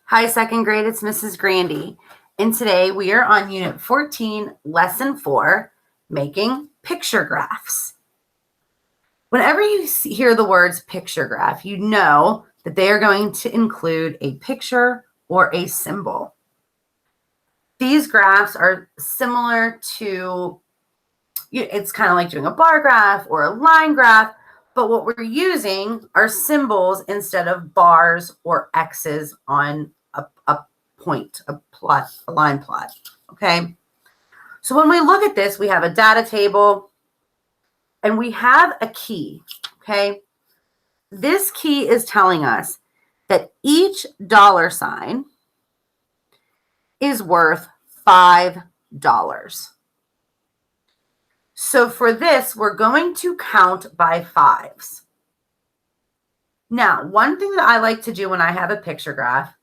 Hi, second grade, it's Mrs. Grandy. And today we are on Unit 14, Lesson 4, Making Picture Graphs. Whenever you hear the words picture graph, you know that they are going to include a picture or a symbol. These graphs are similar to, it's kind of like doing a bar graph or a line graph, but what we're using are symbols instead of bars or X's on a point, a plot, a line plot, okay? So when we look at this, we have a data table and we have a key, okay? This key is telling us that each dollar sign is worth $5. So for this, we're going to count by fives. Now, one thing that I like to do when I have a picture graph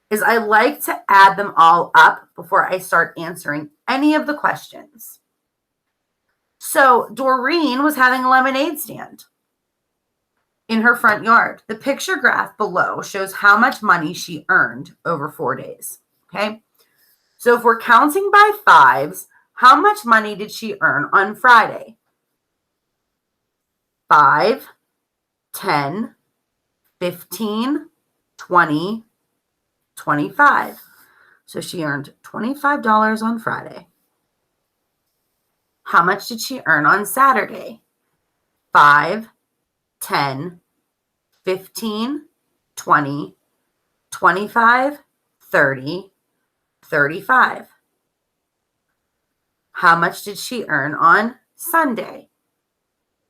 is I like to add them all up before I start answering any of the questions. So Doreen was having a lemonade stand in her front yard. The picture graph below shows how much money she earned over 4 days, okay? So if we're counting by fives, how much money did she earn on Friday? 5, 10, 15, 20, 25. So she earned $25 on Friday. How much did she earn on Saturday? 5, 10, 15, 20, 25, 30, 35. How much did she earn on Sunday?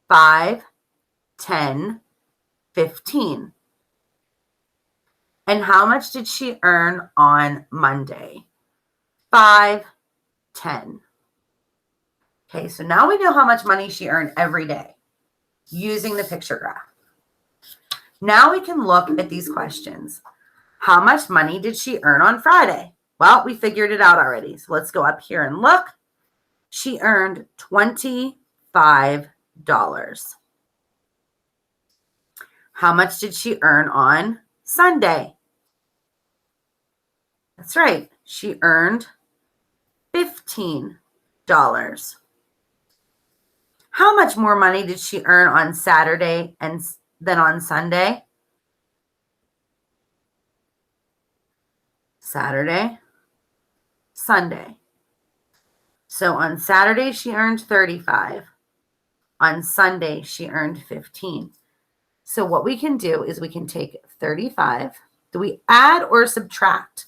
5, 10, 15. And how much did she earn on Monday? 5, 10. Okay, so now we know how much money she earned every day using the picture graph. Now we can look at these questions. How much money did she earn on Friday? Well, we figured it out already. So let's go up here and look. She earned $25. How much did she earn on Sunday? That's right. She earned $15. How much more money did she earn on Saturday than on Sunday? Saturday, Sunday. So on Saturday, she earned 35. On Sunday, she earned 15. So what we can do is we can take 35. Do we add or subtract?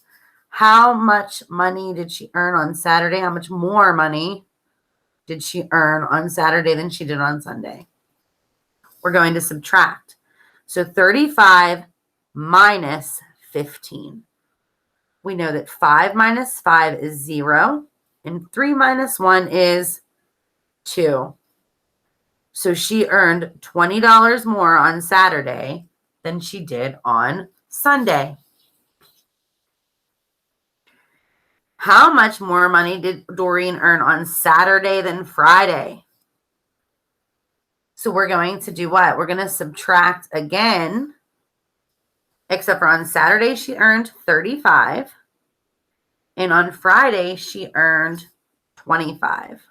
How much money did she earn on Saturday? How much more money did she earn on Saturday than she did on Sunday? We're going to subtract. So 35 minus 15. We know that 5 minus 5 is 0, and 3 minus 1 is 2. So she earned $20 more on Saturday than she did on Sunday. How much more money did Doreen earn on Saturday than Friday? So we're going to do what? We're going to subtract again, except for on Saturday she earned 35, and on Friday she earned 25.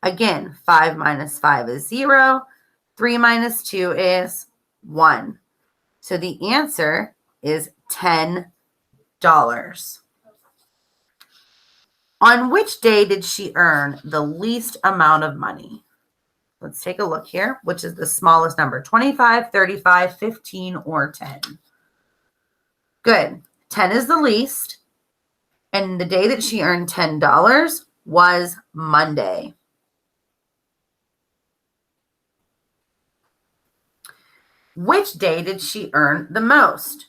Again, 5 minus 5 is 0. 3 minus 2 is 1. So the answer is $10. On which day did she earn the least amount of money? Let's take a look here. Which is the smallest number? 25, 35, 15, or 10? Good. 10 is the least. And the day that she earned $10 was Monday. Which day did she earn the most?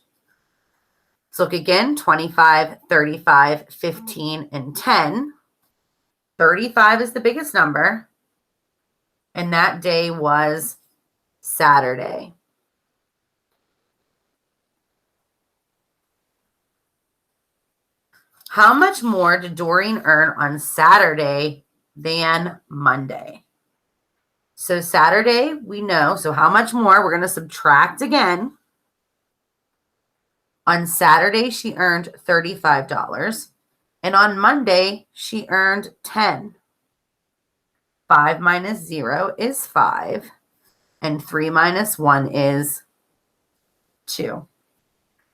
Let's look again. 25, 35, 15, and 10. 35 is the biggest number. And that day was Saturday. How much more did Doreen earn on Saturday than Monday? So Saturday, we know. So how much more? We're going to subtract again. On Saturday, she earned $35. And on Monday, she earned 10. 5 minus 0 is 5. And 3 minus 1 is 2.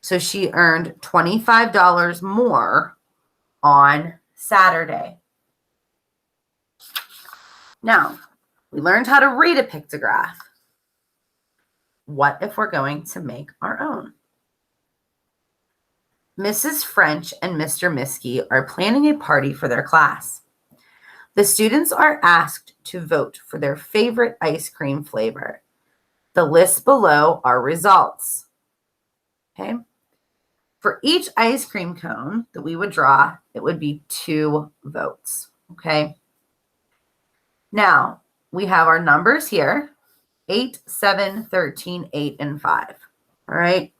So she earned $25 more on Saturday. Now, we learned how to read a pictograph. What if we're going to make our own? Mrs. French and Mr. Miskey are planning a party for their class. The students are asked to vote for their favorite ice cream flavor. The list below are results. Okay. For each ice cream cone that we would draw, it would be 2 votes. Okay. Now, we have our numbers here, 8, 7, 13, 8, and 5. All right.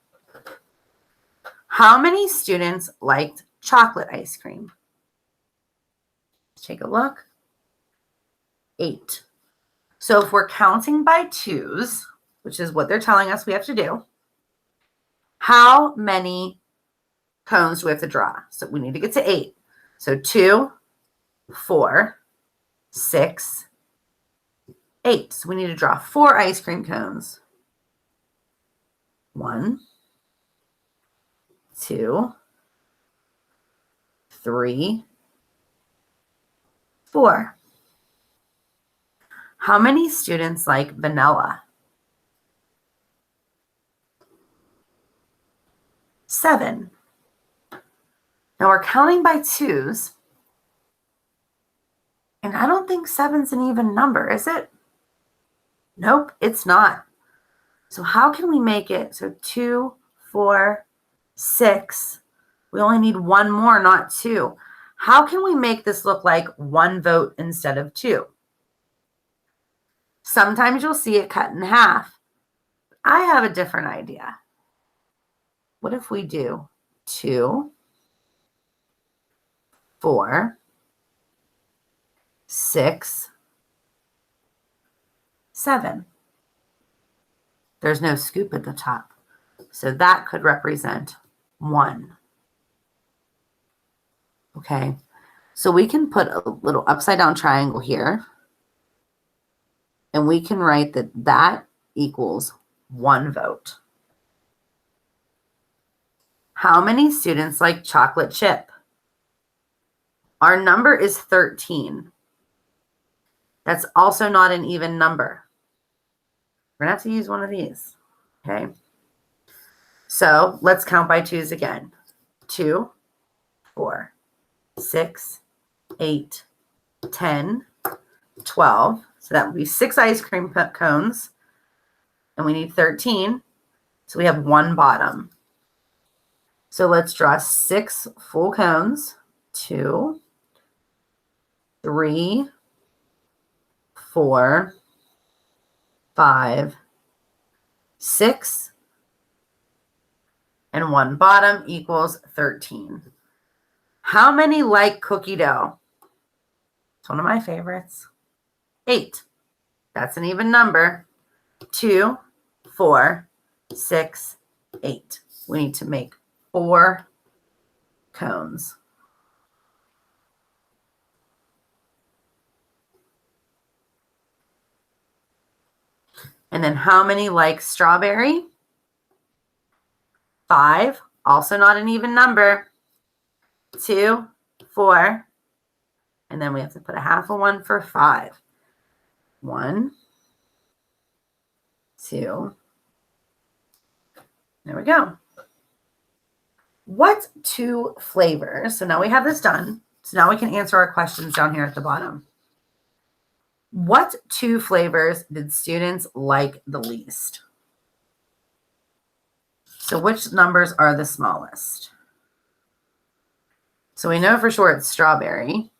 How many students liked chocolate ice cream? Let's take a look. 8. So if we're counting by 2s, which is what they're telling us we have to do, how many cones do we have to draw? So we need to get to 8. So 2, 4, 6, 8. So we need to draw 4 ice cream cones. 1, 2, 3, 4. How many students like vanilla? 7. Now we're counting by 2s. And I don't think 7's an even number, is it? Nope, it's not. So how can we make it? So 2, 4, 6. We only need 1 more, not 2. How can we make this look like 1 vote instead of 2? Sometimes you'll see it cut in half. I have a different idea. What if we do 2, 4, 6, 7. There's no scoop at the top. So that could represent 1. Okay. So we can put a little upside down triangle here. And we can write that that equals 1 vote. How many students like chocolate chip? Our number is 13. That's also not an even number. We're going to have to use one of these. Okay. So let's count by 2s again. 2, 4, 6, 8, 10, 12. So that would be 6 ice cream cones. And we need 13. So we have 1 bottom. So let's draw 6 full cones. 2, 3, 4, 5, 6, and 1 bottom equals 13. How many like cookie dough? It's one of my favorites. 8. That's an even number. 2, 4, 6, 8. We need to make 4 cones. And then how many like strawberry? 5. Also not an even number. 2, 4. And then we have to put a half of 1 for 5. 1, 2. There we go. What 2 flavors? So now we have this done. So now we can answer our questions down here at the bottom. What 2 flavors did students like the least? So which numbers are the smallest? So we know for sure it's strawberry.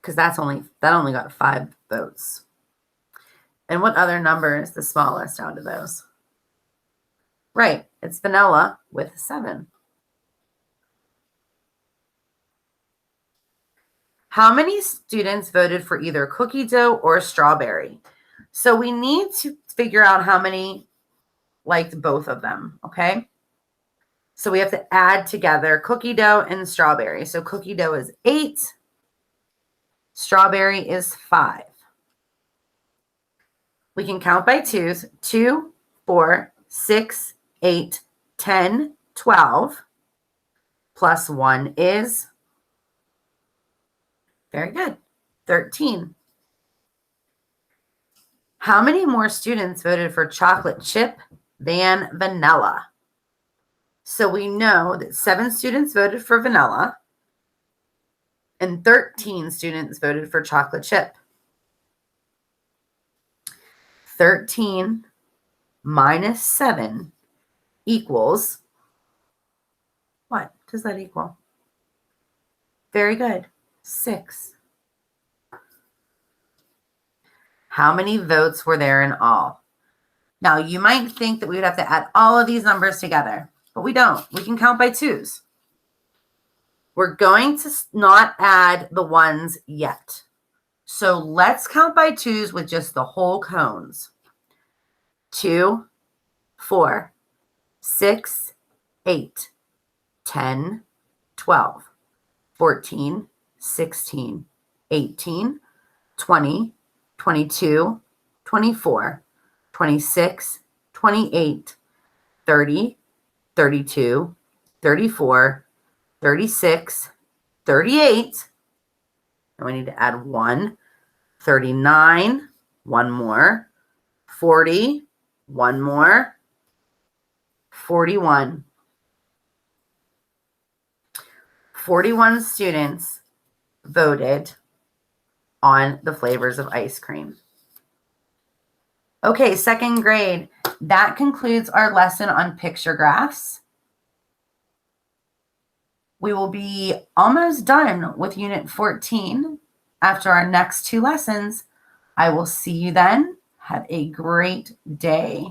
Because that only got 5 votes. And what other number is the smallest out of those? Right, it's vanilla with 7. How many students voted for either cookie dough or strawberry? So we need to figure out how many liked both of them, okay? So we have to add together cookie dough and strawberry. So cookie dough is 8. Strawberry is 5. We can count by twos. 2, 4, 6, 8, 10, 12. Plus 1 is, very good, 13. How many more students voted for chocolate chip than vanilla? So we know that 7 students voted for vanilla and 13 students voted for chocolate chip. 13 minus 7 equals, what does that equal? Very good, 6. How many votes were there in all? Now, you might think that we would have to add all of these numbers together, but we don't. We can count by twos. We're going to not add the ones yet. So let's count by twos with just the whole cones. 2, 4, 6, 8, 10, 12, 14, 16, 18, 20, 22, 24, 26, 28, 30, 32, 34, 36, 38. And we need to add 1, 39, one more, 40, one more, 41. 41 students voted on the flavors of ice cream. Okay, second grade, that concludes our lesson on picture graphs. We will be almost done with Unit 14 after our next 2 lessons. I will see you then. Have a great day.